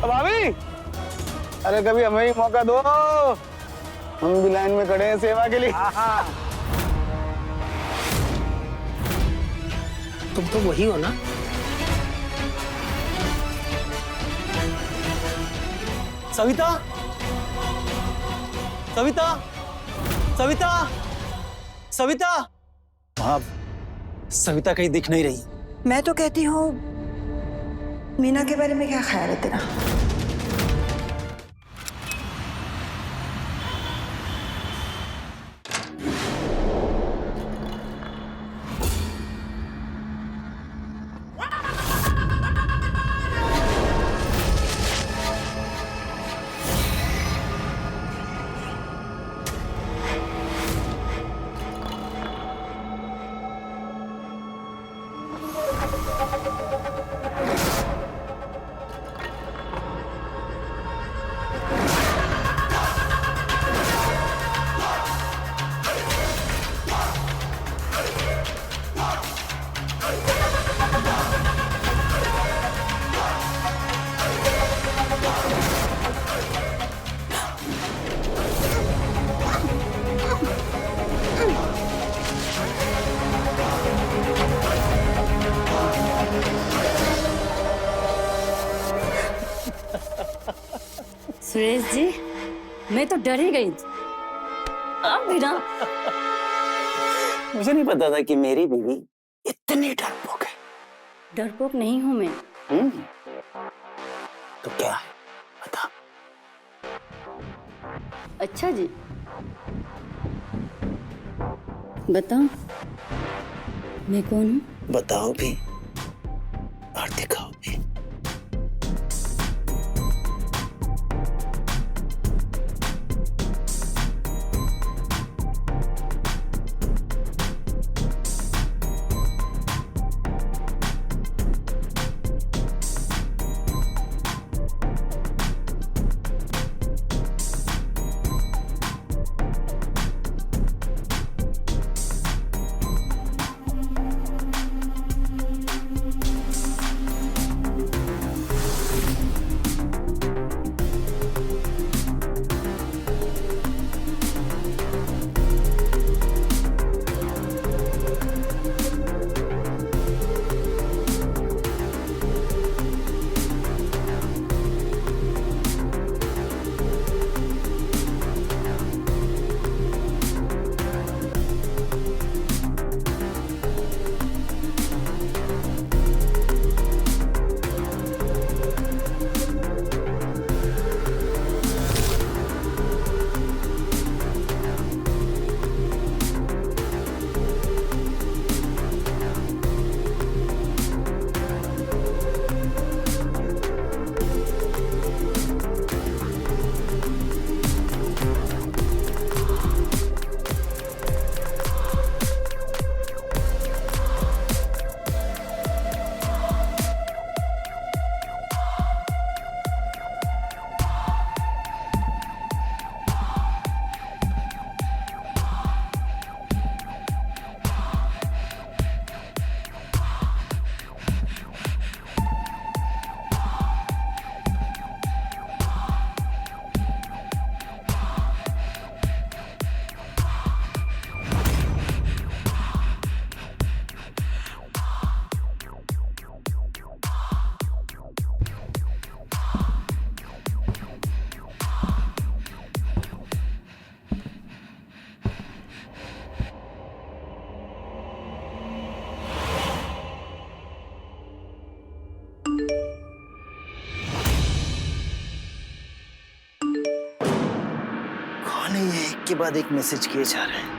भाभी, अरे कभी हमें ही मौका दो, हम भी लाइन में खड़े हैं सेवा के लिए। तुम तो वही हो ना? सविता, सविता, सविता, सविता। हाँ, सविता कहीं दिख नहीं रही। मैं तो कहती हूँ मीना के बारे में क्या ख्याल है तेरा? सुरेश जी, मैं तो डर ही गई थी। आप भी ना। मुझे नहीं पता था कि मेरी बीवी इतनी डरपोक है। डरपोक नहीं हूं मैं। तो क्या है बता। अच्छा जी, बताओ मैं कौन हूँ? बताओ भी और दिखाओ भी। कौन है ये? एक के बाद एक मैसेज किए जा रहे हैं।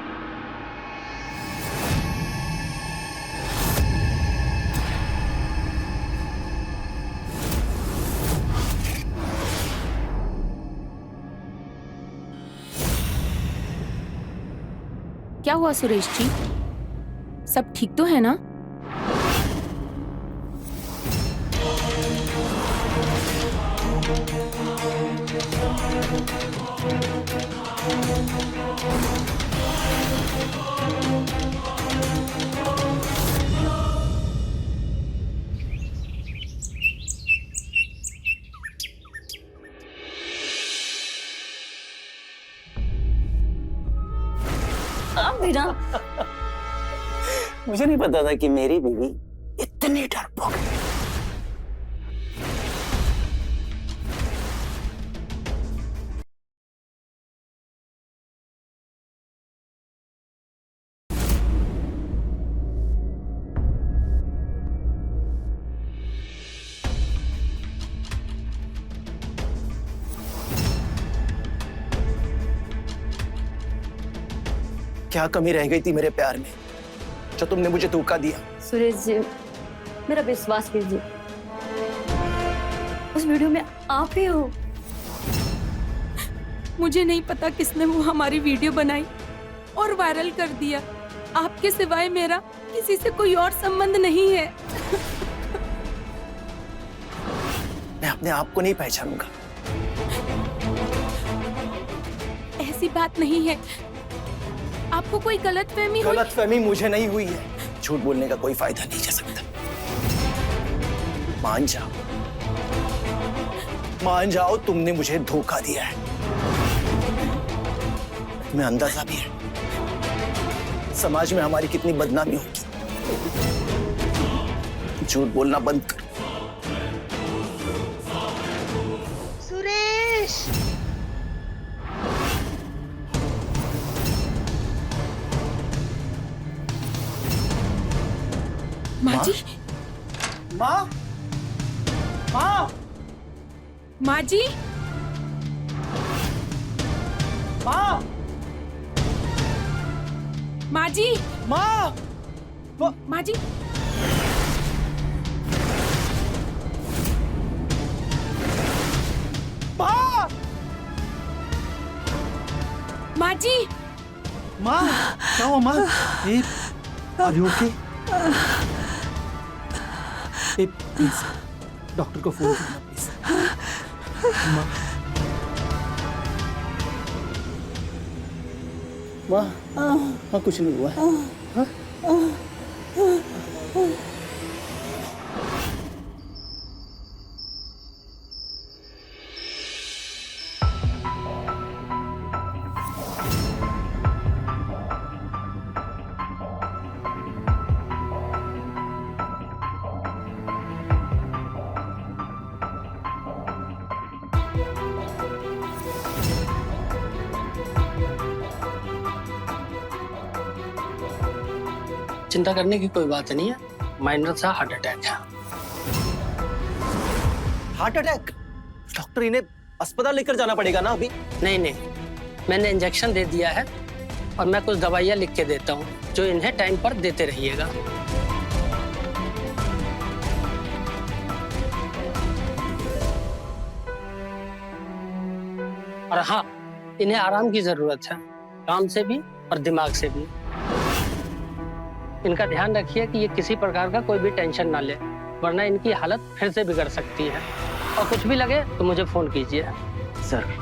क्या हुआ सुरेश जी? सब ठीक तो है ना? आप भी ना। मुझे नहीं पता था कि मेरी बीवी इतनी डरपोक है। क्या कमी रह गई थी मेरे प्यार में जो तुमने मुझे धोखा दिया? सुरेश जी, मेरा विश्वास कीजिए, उस वीडियो में आप ही हो। मुझे नहीं पता किसने वो हमारी वीडियो बनाई और वायरल कर दिया। आपके सिवाय मेरा किसी से कोई और संबंध नहीं है। मैं अपने आप को नहीं पहचानूंगा। ऐसी बात नहीं है, आपको कोई गलतफहमी हुई? गलतफहमी मुझे नहीं हुई है। झूठ बोलने का कोई फायदा नहीं जा सकता। मान जाओ तुमने मुझे धोखा दिया है। तुम्हें अंदाजा भी है समाज में हमारी कितनी बदनामी होगी। झूठ बोलना बंद करो। सुरेश, माँ जी, माँ, माँ, माँ जी, माँ, माँ जी, माँ, माँ जी, माँ, माँ जी, माँ, क्या हुआ माँ? Are you okay? Please doctor को फोन करना प्लीज। माँ, हाँ कुछ नहीं हुआ है। हाँ? चिंता करने की कोई बात नहीं है, माइनर सा हार्ट अटैक है। Heart attack? डॉक्टर इन्हें अस्पताल लेकर जाना पड़ेगा ना अभी? नहीं नहीं, मैंने इंजेक्शन दे दिया है और मैं कुछ दवाइयाँ लिख के देता हूँ जो इन्हें टाइम पर देते रहिएगा। और हाँ, इन्हें आराम की जरूरत है, काम से भी और दिमाग से भी। इनका ध्यान रखिए कि ये किसी प्रकार का कोई भी टेंशन ना ले, वरना इनकी हालत फिर से बिगड़ सकती है। और कुछ भी लगे तो मुझे फोन कीजिए। सर,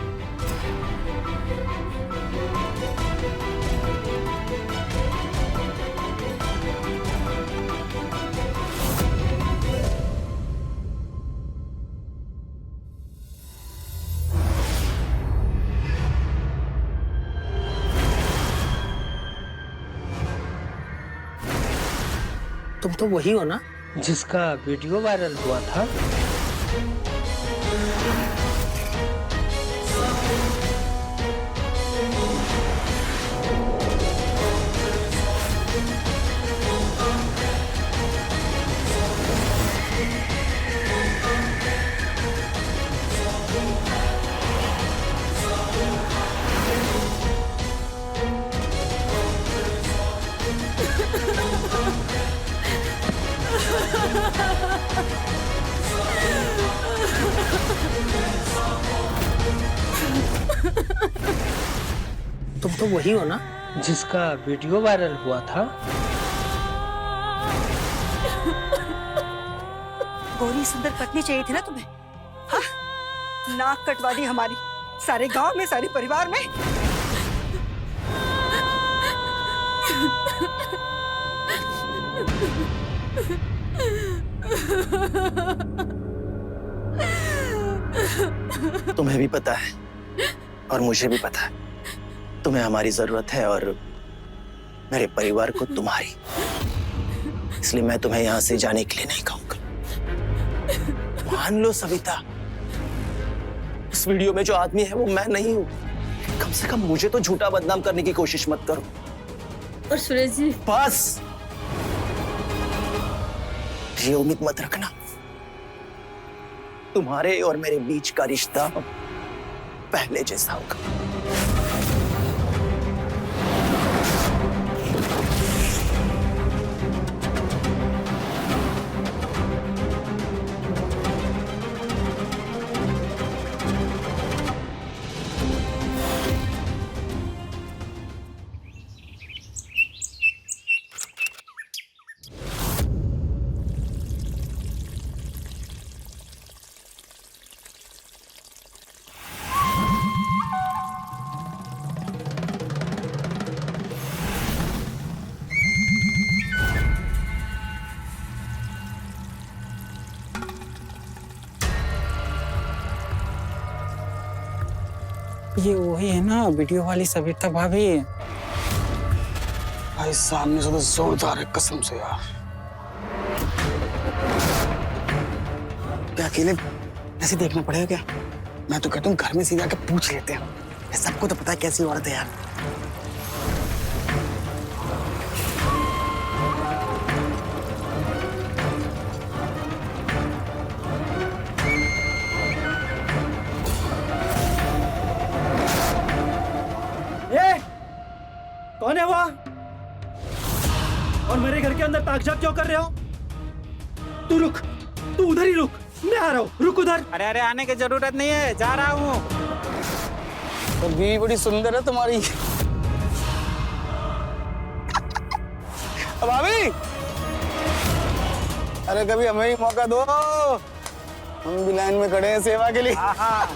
तुम तो वही हो ना जिसका वीडियो वायरल हुआ था? तुम तो वही हो ना जिसका वीडियो वायरल हुआ था? गोरी सुंदर पत्नी चाहिए थी ना तुम्हें? हाँ? नाक कटवा दी हमारी, सारे गांव में, सारे परिवार में। तुम्हें भी पता है और मुझे भी पता है तुम्हें हमारी जरूरत है और मेरे परिवार को तुम्हारी, इसलिए मैं तुम्हें यहां से जाने के लिए नहीं कहूंगा। मान लो सविता, उस वीडियो में जो आदमी है वो मैं नहीं हूं। कम से कम मुझे तो झूठा बदनाम करने की कोशिश मत करो। और सुरेश जी, बस ये उम्मीद मत रखना तुम्हारे और मेरे बीच का रिश्ता पहले जैसा होगा। ये वही है ना वीडियो वाली सविता भाभी? भाई सामने से तो जोरदार है कसम से यार। क्या अकेले ऐसे देखना पड़ेगा क्या? मैं तो कहता हूँ घर में सीधे आके पूछ लेते हैं। सबको तो पता है कैसी औरत है यार। कौन है वहाँ? और मेरे घर के अंदर ताकझाक क्यों कर रहे हो? तू रुक, तू उधर ही रुक, मैं आ रहा हूँ। रुक उधर। अरे अरे आने की जरूरत नहीं है, जा रहा हूँ। तो बीवी बड़ी सुंदर है तुम्हारी। भाभी, अरे कभी हमें ही मौका दो, हम भी लाइन में खड़े हैं सेवा के लिए। हाँ।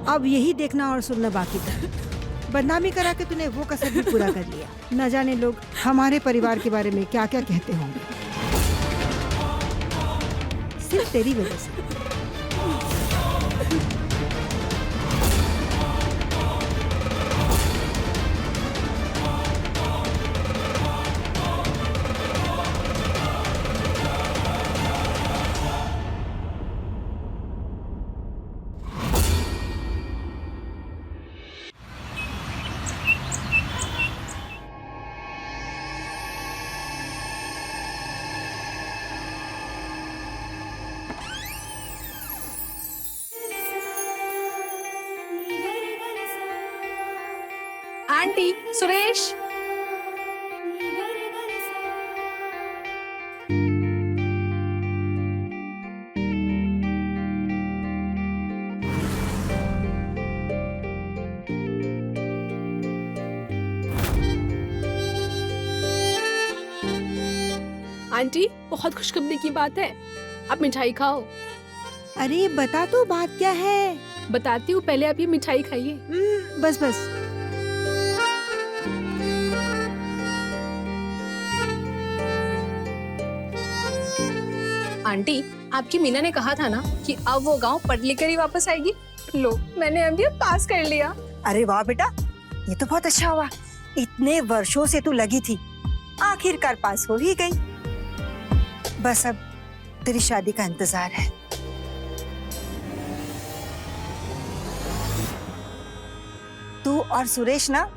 अब यही देखना और सुनना बाकी था। बदनामी करा के तूने वो कसर भी पूरा कर लिया। न जाने लोग हमारे परिवार के बारे में क्या क्या कहते होंगे, सिर्फ तेरी वजह से। आंटी, सुरेश। आंटी, बहुत खुशखबरी की बात है, आप मिठाई खाओ। अरे बता तो बात क्या है? बताती हूँ, पहले आप ये मिठाई खाइए। बस बस। आंटी, आपकी मीना ने कहा था ना कि अब वो गांव पढ़ लिख कर ही वापस आएगी। लो, मैंने अब ये पास कर लिया। अरे वाह बेटा, ये तो बहुत अच्छा हुआ। इतने वर्षों से तू लगी थी, आखिरकार पास हो ही गई। बस अब तेरी शादी का इंतजार है। तू और सुरेश ना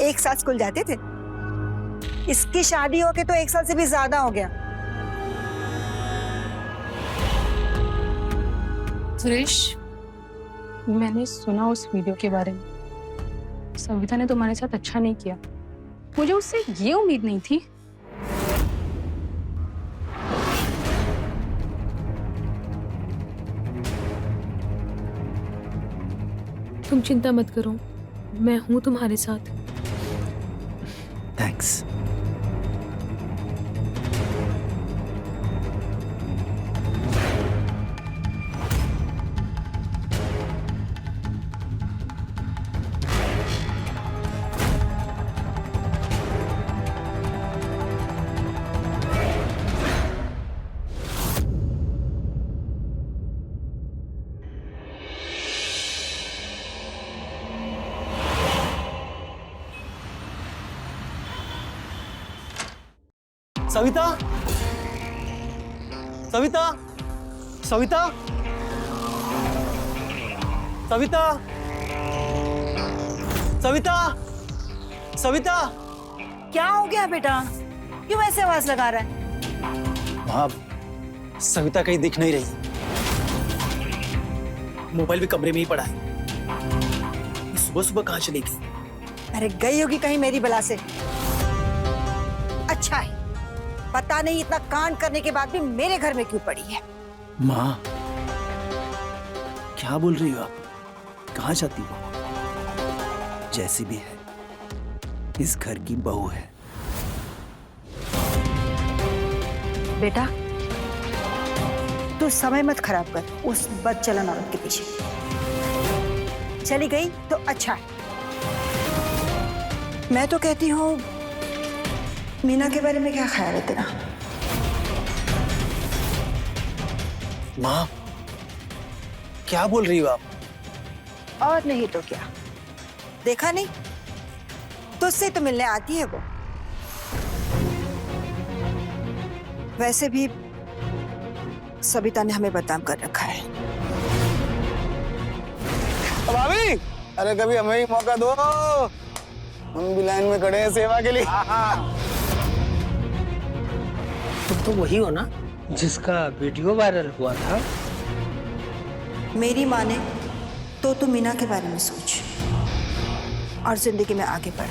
एक साथ स्कूल जाते थे। इसकी शादी होके तो 1 साल से भी ज्यादा हो गया। सुरेश, मैंने सुना उस वीडियो के बारे में। सविता ने तुम्हारे साथ अच्छा नहीं किया। मुझे उससे ये उम्मीद नहीं थी। तुम चिंता मत करो, मैं हूँ तुम्हारे साथ। थैंक्स। सविता, सविता, सविता, सविता, सविता, सविता। क्या हो गया बेटा, क्यों ऐसे आवाज लगा रहा है? वहां सविता कहीं दिख नहीं रही। मोबाइल भी कमरे में ही पड़ा है। सुबह सुबह कहाँ चली गई? अरे गई होगी कहीं मेरी बला से। अच्छा है, पता नहीं इतना कांड करने के बाद भी मेरे घर में क्यों पड़ी है। माँ, क्या बोल रही हो आप? कहाँ जाती हो? जैसी भी है, इस घर की बहू है। बेटा, तू समय मत खराब कर उस बदचलन औरत के पीछे। चली गई तो अच्छा है। मैं तो कहती हूँ, मीना के बारे में क्या ख्याल है तेरा? माँ, क्या बोल रही हो आप? और नहीं तो क्या, देखा नहीं, तुझसे तो मिलने आती है वो। वैसे भी सविता ने हमें बदनाम कर रखा है। भाभी, अरे कभी हमें ही मौका दो, हम भी लाइन में खड़े हैं सेवा के लिए। तुम तो वही हो ना जिसका वीडियो वायरल हुआ था? मेरी माने तो तू मीना के बारे में सोच और जिंदगी में आगे बढ़।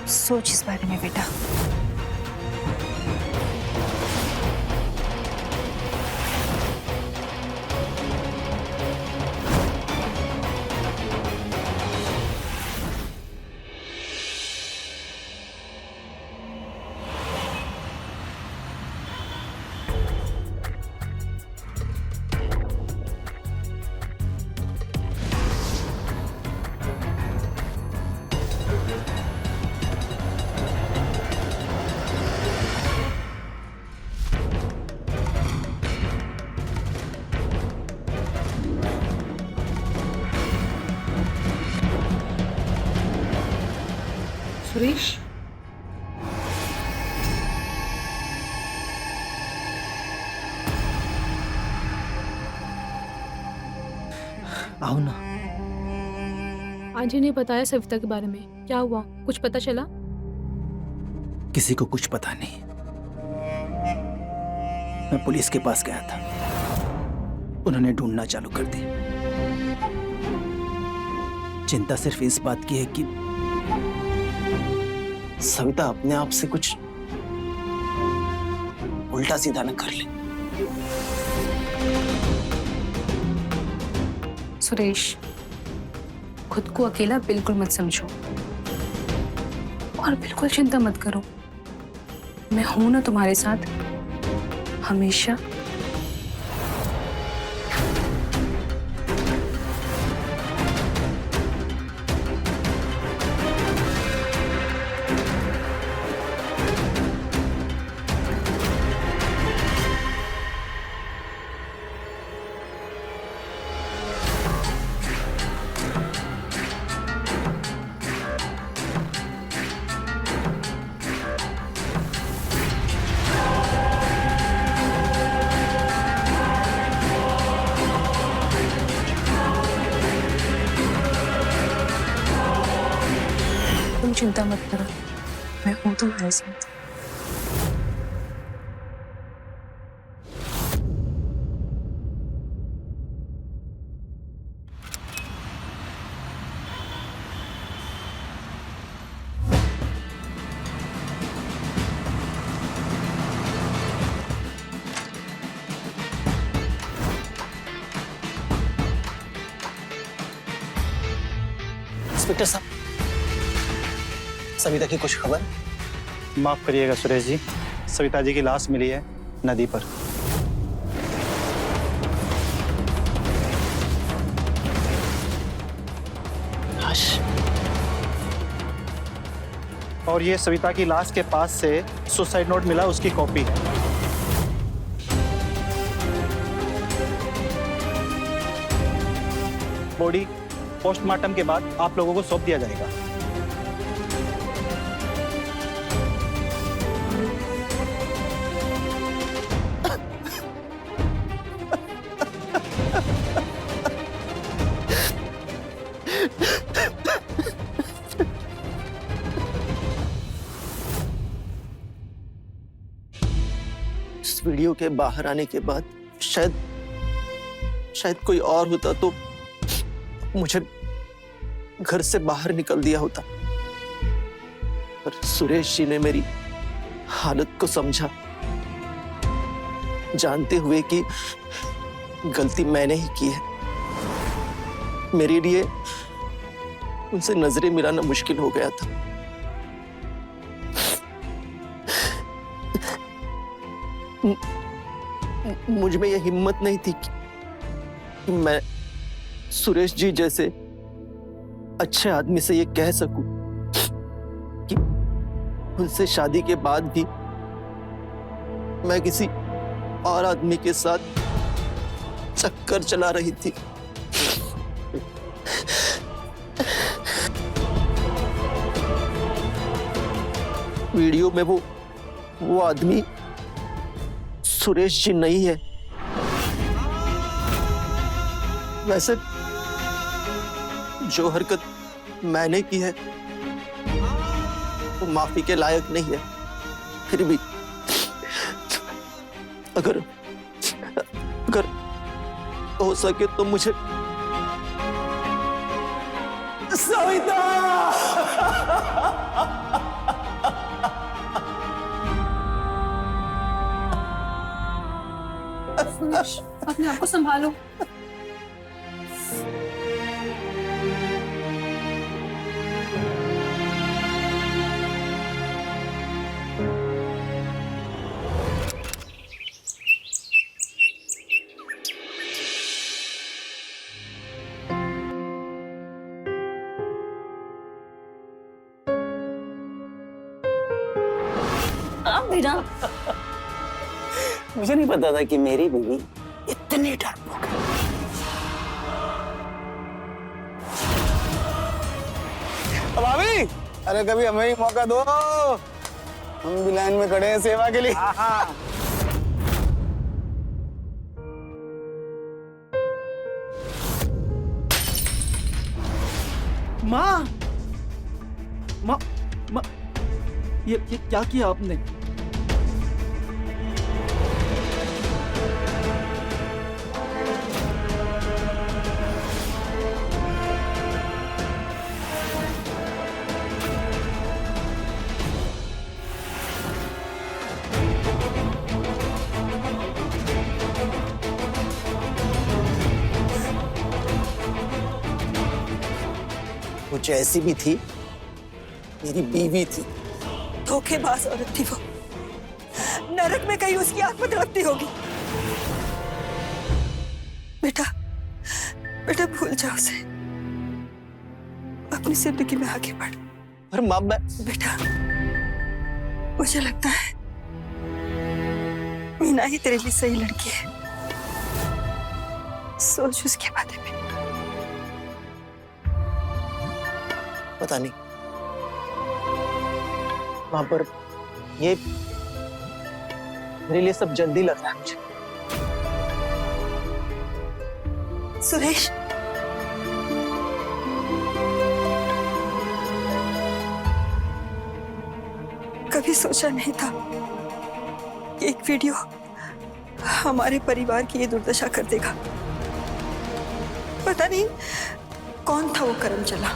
सोच इस बारे में बेटा। सुरेश, आओ ना। आज ही नहीं बताया सविता के बारे में, क्या हुआ? कुछ पता चला? किसी को कुछ पता नहीं। मैं पुलिस के पास गया था, उन्होंने ढूंढना चालू कर दी। चिंता सिर्फ इस बात की है कि सविता अपने आप से कुछ उल्टा सीधा न कर ले। सुरेश, खुद को अकेला बिल्कुल मत समझो और बिल्कुल चिंता मत करो। मैं हूं ना तुम्हारे साथ हमेशा। तुम चिंता मत करो, मैं हूं तुम्हारे साथ। इंस्पेक्टर साहब, सविता की कुछ खबर? माफ करिएगा सुरेश जी, सविता जी की लाश मिली है नदी पर। लाश? और ये सविता की लाश के पास से सुसाइड नोट मिला, उसकी कॉपी है। बॉडी पोस्टमार्टम के बाद आप लोगों को सौंप दिया जाएगा। इस वीडियो के बाहर आने के बाद शायद कोई और होता तो मुझे घर से बाहर निकल दिया होता, पर सुरेश जी ने मेरी हालत को समझा, जानते हुए कि गलती मैंने ही की है। मेरे लिए उनसे नजरें मिलाना मुश्किल हो गया था। मुझ में यह हिम्मत नहीं थी कि मैं सुरेश जी जैसे अच्छे आदमी से ये कह सकूं कि उनसे शादी के बाद भी मैं किसी और आदमी के साथ चक्कर चला रही थी। वीडियो में वो आदमी सुरेश जी नहीं है। वैसे जो हरकत मैंने की है वो माफी के लायक नहीं है, फिर भी अगर हो सके तो मुझे सविता अपने आप को संभालो। मीना, मुझे नहीं पता था कि मेरी बीवी इतनी डरपोक है। भाभी, अरे कभी हमें ही मौका दो, हम भी लाइन में खड़े हैं सेवा के लिए। माँ, माँ, माँ, ये क्या किया आपने? वो जैसी भी थी मेरी बीवी थी। धोखेबाज औरत थी वो, नरक में कहीं उसकी आंख में तड़पती होगी। बेटा बेटा भूल जाओ उसे, अपनी जिंदगी में आगे बढ़। पर माँ, मैं बेटा मुझे लगता है मीना ही तेरे लिए सही लड़की है, सोच उसके बारे में। पता नहीं वहां पर ये मेरे लिए सब जल्दी लग रहा है मुझे। सुरेश, कभी सोचा नहीं था कि एक वीडियो हमारे परिवार की ये दुर्दशा कर देगा। पता नहीं कौन था वो करम चला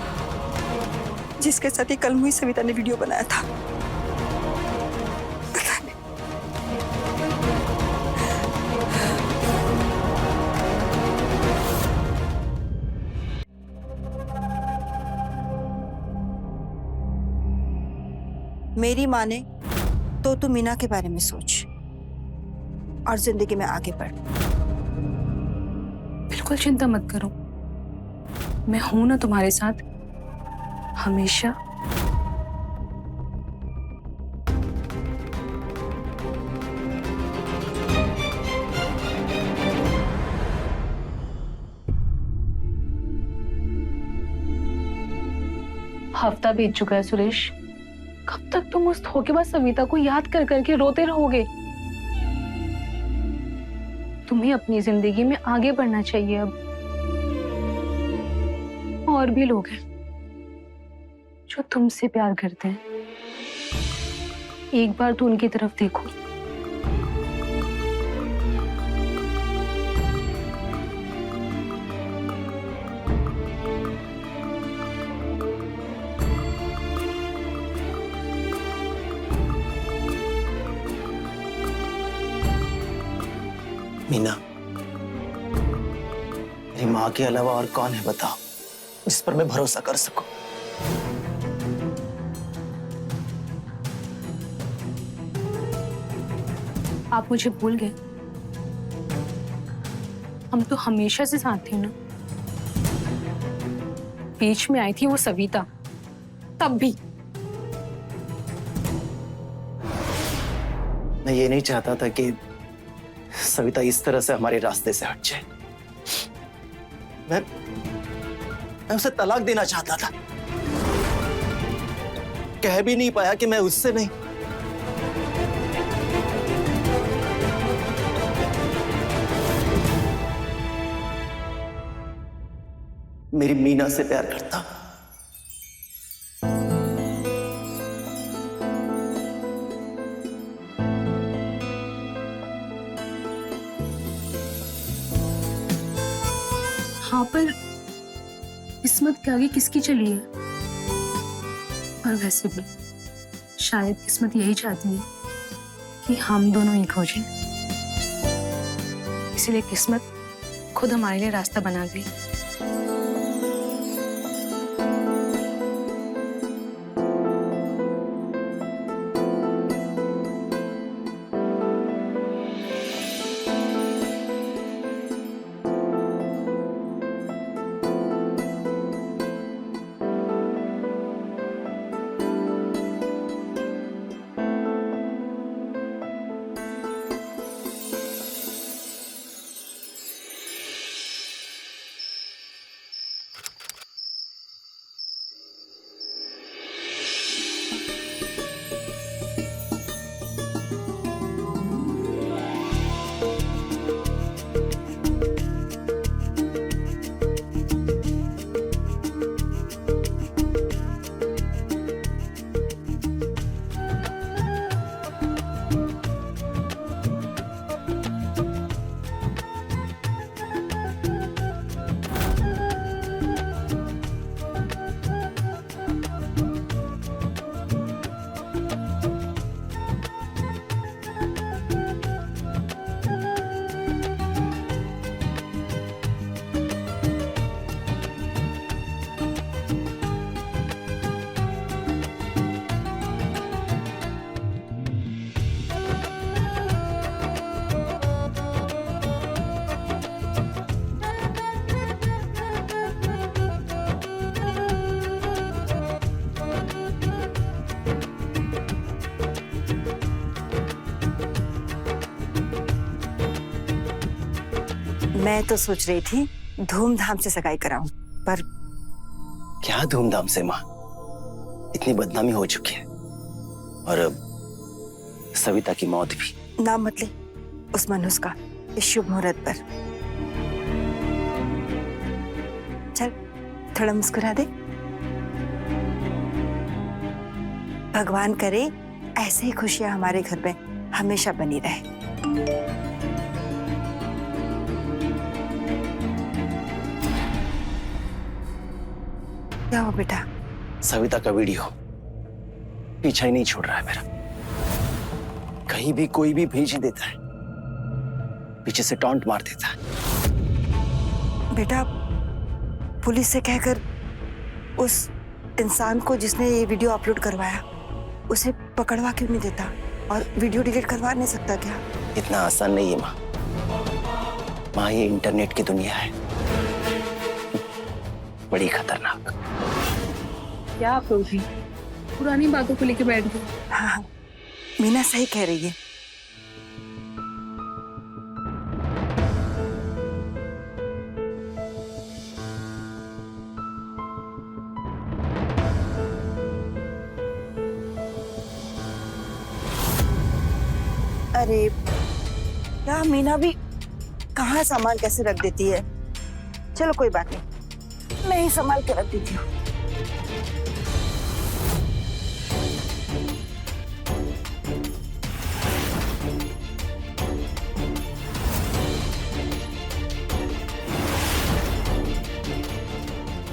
जिसके साथ ही कल हुई सविता ने वीडियो बनाया था। पता नहीं। मेरी माने तो तू मीना के बारे में सोच और जिंदगी में आगे बढ़। बिल्कुल चिंता मत करो, मैं हूं ना तुम्हारे साथ हमेशा। हफ्ता बीत चुका है सुरेश। कब तक तुम उस धोखेबाज सविता को याद कर करके रोते रहोगे? तुम्हें अपनी जिंदगी में आगे बढ़ना चाहिए। अब और भी लोग हैं जो तुमसे प्यार करते हैं। एक बार तो उनकी तरफ देखो। मीना, मेरी माँ के अलावा और कौन है बताओ, जिस पर मैं भरोसा कर सकूं? आप मुझे भूल गए? हम तो हमेशा से साथ थे ना। बीच में आई थी वो सविता, तब भी। मैं ये नहीं चाहता था कि सविता इस तरह से हमारे रास्ते से हट जाए। मैं उसे तलाक देना चाहता था। कह भी नहीं पाया कि मैं उससे नहीं। मेरी मीना से प्यार करता। हाँ, पर किस्मत के आगे किसकी चली है? और वैसे भी शायद किस्मत यही चाहती है कि हम दोनों एक हो जाएं। इसलिए किस्मत खुद हमारे लिए रास्ता बना गई। मैं तो सोच रही थी धूमधाम से सगाई कराऊं, पर क्या धूमधाम से माँ? इतनी बदनामी हो चुकी है, और अब सविता की मौत भी। नाम मत ले उस मनुष्य का इस शुभ मुहूर्त पर। चल थोड़ा मुस्कुरा दे। भगवान करे ऐसे ही खुशियां हमारे घर में हमेशा बनी रहे। क्या हो बेटा? सविता का वीडियो पीछा ही नहीं छोड़ रहा है मेरा। कहीं भी कोई भी भेज ही देता है, पीछे से टॉन्ट मार देता है। बेटा पुलिस से कहकर उस इंसान को जिसने ये वीडियो अपलोड करवाया उसे पकड़वा क्यों नहीं देता? और वीडियो डिलीट करवा नहीं सकता क्या? इतना आसान नहीं है माँ। माँ, ये इंटरनेट की दुनिया है, बड़ी खतरनाक। क्या आप लोग भी पुरानी बातों को लेके बैठ गए? हाँ, मीना सही कह रही है। अरे क्या मीना भी कहाँ सामान कैसे रख देती है। चलो कोई बात नहीं, मैं ही संभाल के रख देती हूँ।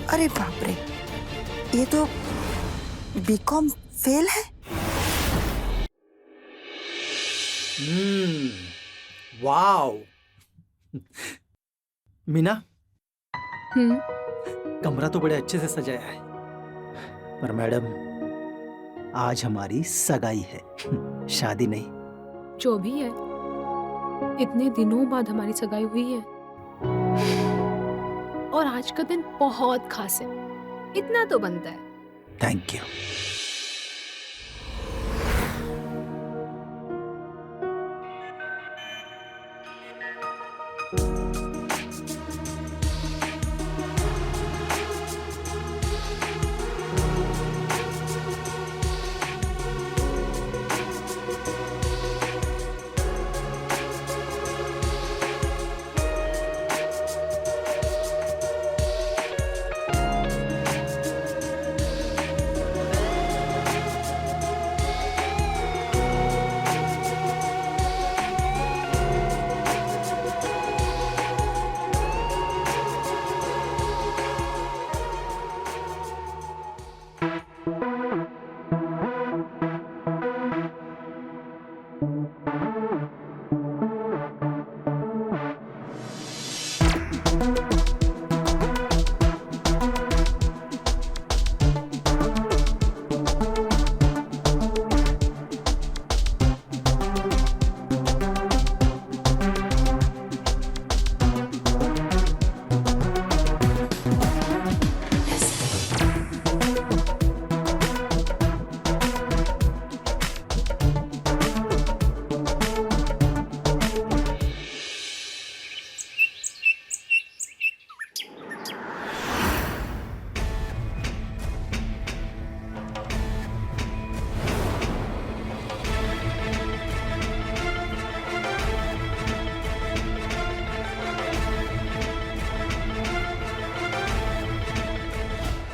अरे बाप रे, ये तो बीकॉम फेल है। वाओ। मीना, कमरा तो बड़े अच्छे से सजाया है, पर मैडम आज हमारी सगाई है, शादी नहीं। जो भी है, इतने दिनों बाद हमारी सगाई हुई है और आज का दिन बहुत खास है, इतना तो बनता है। Thank you.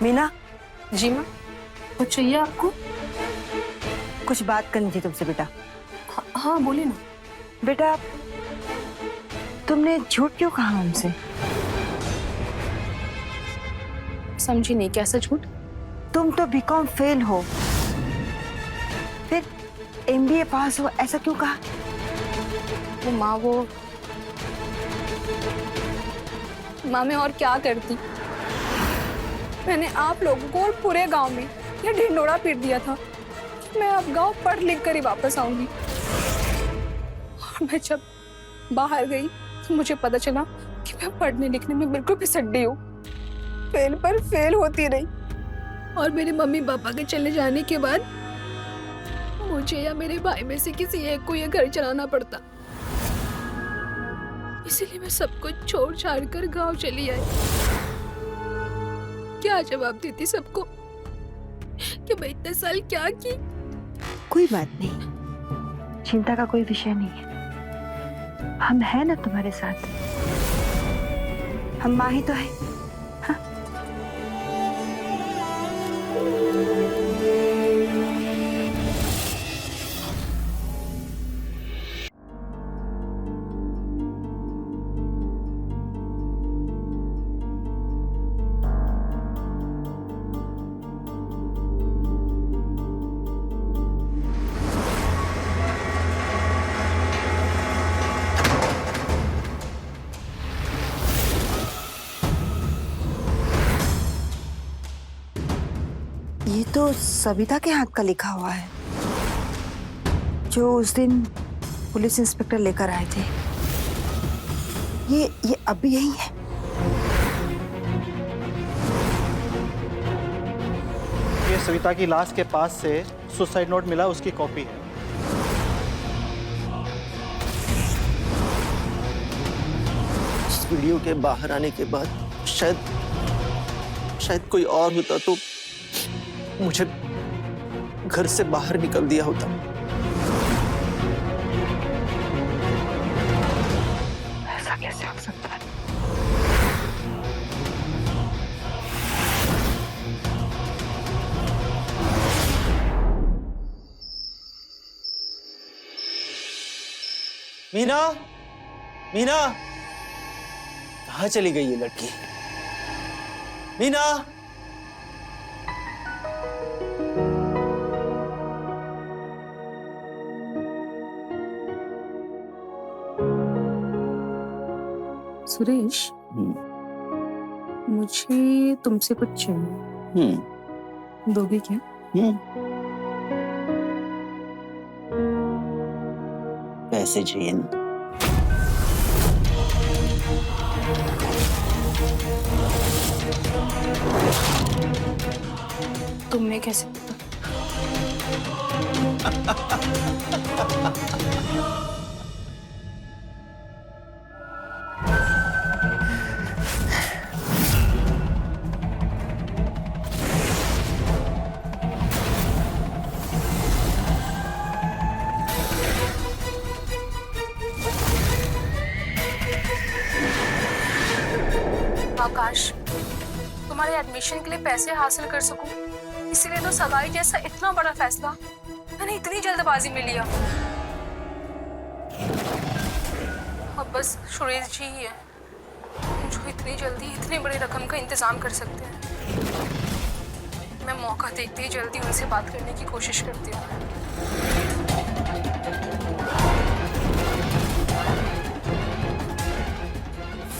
मीना, जी माँ, कुछ चाहिए आपको? कुछ बात करनी थी तुमसे बेटा। हाँ बोलिए ना। बेटा, तुमने झूठ क्यों कहा हमसे? समझी नहीं, कैसा झूठ? तुम तो बीकॉम फेल हो, फिर एमबीए पास हो, ऐसा क्यों कहा? वो माँ मैं और क्या करती? मैंने आप लोगों को और पूरे गांव में ये ढिंडोरा पीट दिया था कि मैं अब गांव पढ़ लिख कर ही वापस आऊंगी। और मैं जब बाहर गई तो मुझे पता चला कि मैं पढ़ने लिखने में बिल्कुल फिसड्डी हूँ। फेल पर फेल होती रही और मेरे मम्मी पापा के चले जाने के बाद मुझे या मेरे भाई में से किसी एक को ये घर चलाना पड़ता। इसलिए मैं सब कुछ छोड़ छाड़ कर गांव चली आई। क्या जवाब देती सबको कि मैं इतने साल क्या की? कोई बात नहीं, चिंता का कोई विषय नहीं है। हम हैं ना तुम्हारे साथ, हम माँ ही तो है। हाँ? ये तो सविता के हाथ का लिखा हुआ है, जो उस दिन पुलिस इंस्पेक्टर लेकर आए थे। ये अब भी यही है। ये सविता की लाश के पास से सुसाइड नोट मिला, उसकी कॉपी है। इस वीडियो के बाहर आने के बाद शायद कोई और होता तो मुझे घर से बाहर निकल दिया होता। मीना, मीना, कहाँ चली गई ये लड़की? मीना, सुरेश, मुझे तुमसे कुछ चाहिए। दोगे क्या? पैसे चाहिए ना? तुमने कैसे पता? आकाश, तुम्हारे एडमिशन के लिए पैसे हासिल कर सकूं, इसीलिए तो सगाई जैसा इतना बड़ा फैसला मैंने इतनी जल्दबाजी में लिया। अब बस सुरेश जी ही है जो इतनी जल्दी इतनी बड़ी रकम का इंतजाम कर सकते हैं। मैं मौका देखते ही जल्दी उनसे बात करने की कोशिश करती हूँ।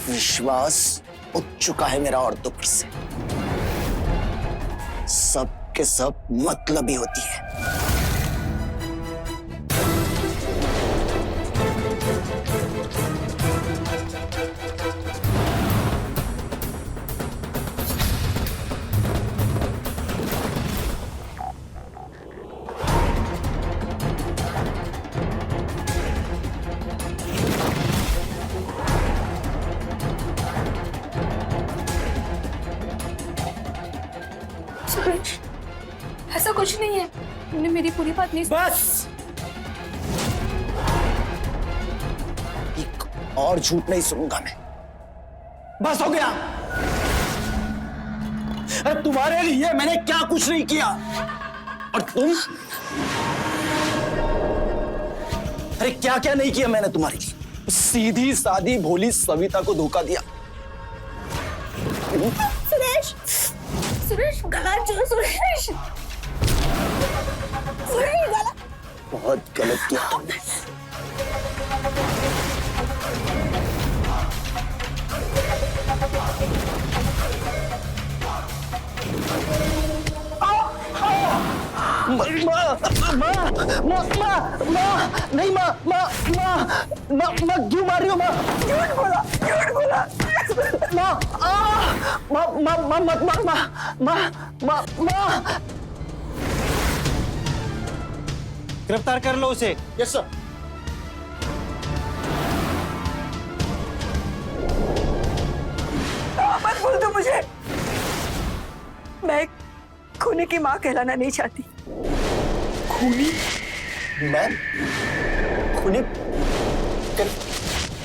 विश्वास उठ चुका है मेरा औरतों पर से। सब के सब मतलबी होती है। सुरेश, ऐसा कुछ नहीं है, तुमने मेरी पूरी बात नहीं सुनी। बस, एक और झूठ नहीं सुनूंगा मैं। बस हो गया। अरे तुम्हारे लिए मैंने क्या कुछ नहीं किया, और तुम? अरे क्या क्या नहीं किया मैंने तुम्हारे लिए। सीधी सादी भोली सविता को धोखा दिया। सुरेश, सुरेश गला छोड़ो। सुरेश, सुरेश गला। बहुत गलत किया तुमने। नहीं माँ क्यों मार रही हो? झूठ बोला, झूठ बोला। माँ गिरफ्तार कर लो उसे। Yes sir. मत बोल दो मुझे, मैं खूनी की माँ कहलाना नहीं चाहती। खूनी? मैं खूनी?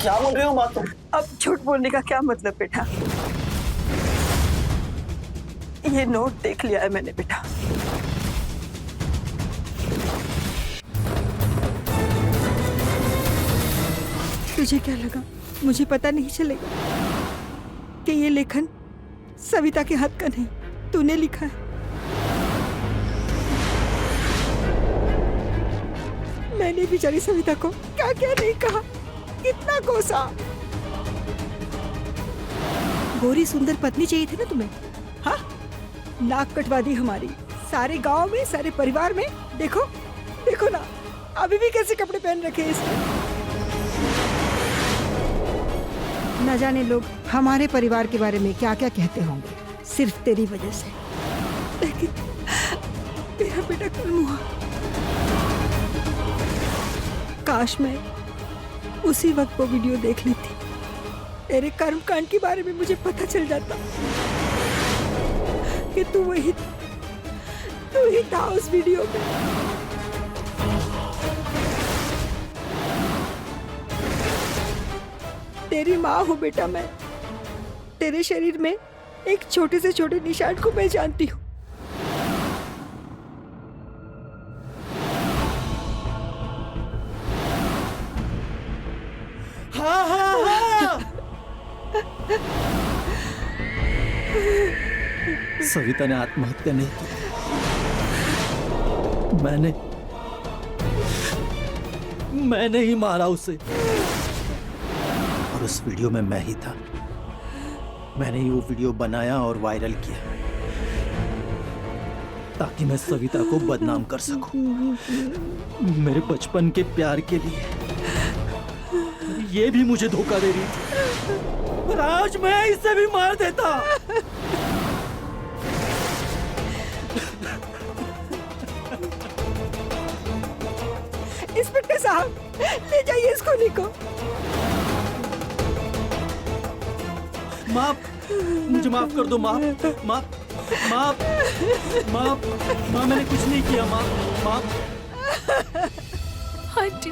क्या बोल रहे हो माँ तुम? अब झूठ बोलने का क्या मतलब बेटा? ये नोट देख लिया है मैंने बेटा। तुझे क्या लगा मुझे पता नहीं चलेगा कि ये लेखन सविता के हाथ का नहीं, तूने लिखा है। मैंने बेचारी सविता को क्या क्या नहीं कहा, कितना कोसा। गोरी सुंदर पत्नी चाहिए थी ना तुम्हें? हाँ, नाक कटवा दी हमारी सारे गांव में, सारे परिवार में। देखो देखो ना, अभी भी कैसे कपड़े पहन रखे हैं इसने। न जाने लोग हमारे परिवार के बारे में क्या क्या कहते होंगे, सिर्फ तेरी वजह से। लेकिन तेरा बेटा कल हुआ। काश मैं उसी वक्त वो वीडियो देख ली थी, तेरे कर्मकांड के बारे में मुझे पता चल जाता कि तू ही था उस वीडियो में। तेरी माँ हूँ बेटा मैं, तेरे शरीर में एक छोटे से छोटे निशान को मैं जानती हूँ। सविता ने आत्महत्या नहीं की, मैंने ही मारा उसे। और उस वीडियो में मैं ही था। मैंने ही वो वीडियो बनाया और वायरल किया ताकि मैं सविता को बदनाम कर सकूं। मेरे बचपन के प्यार के लिए ये भी मुझे धोखा दे रही थी, पर आज मैं इसे भी मार देता। इंस्पेक्टर साहब, ले जाइए इस खूनी को। माफ, मुझे माफ कर दो। माफ माफ माफ माफ माफ, मैंने कुछ नहीं किया। माफ माफ। आंटी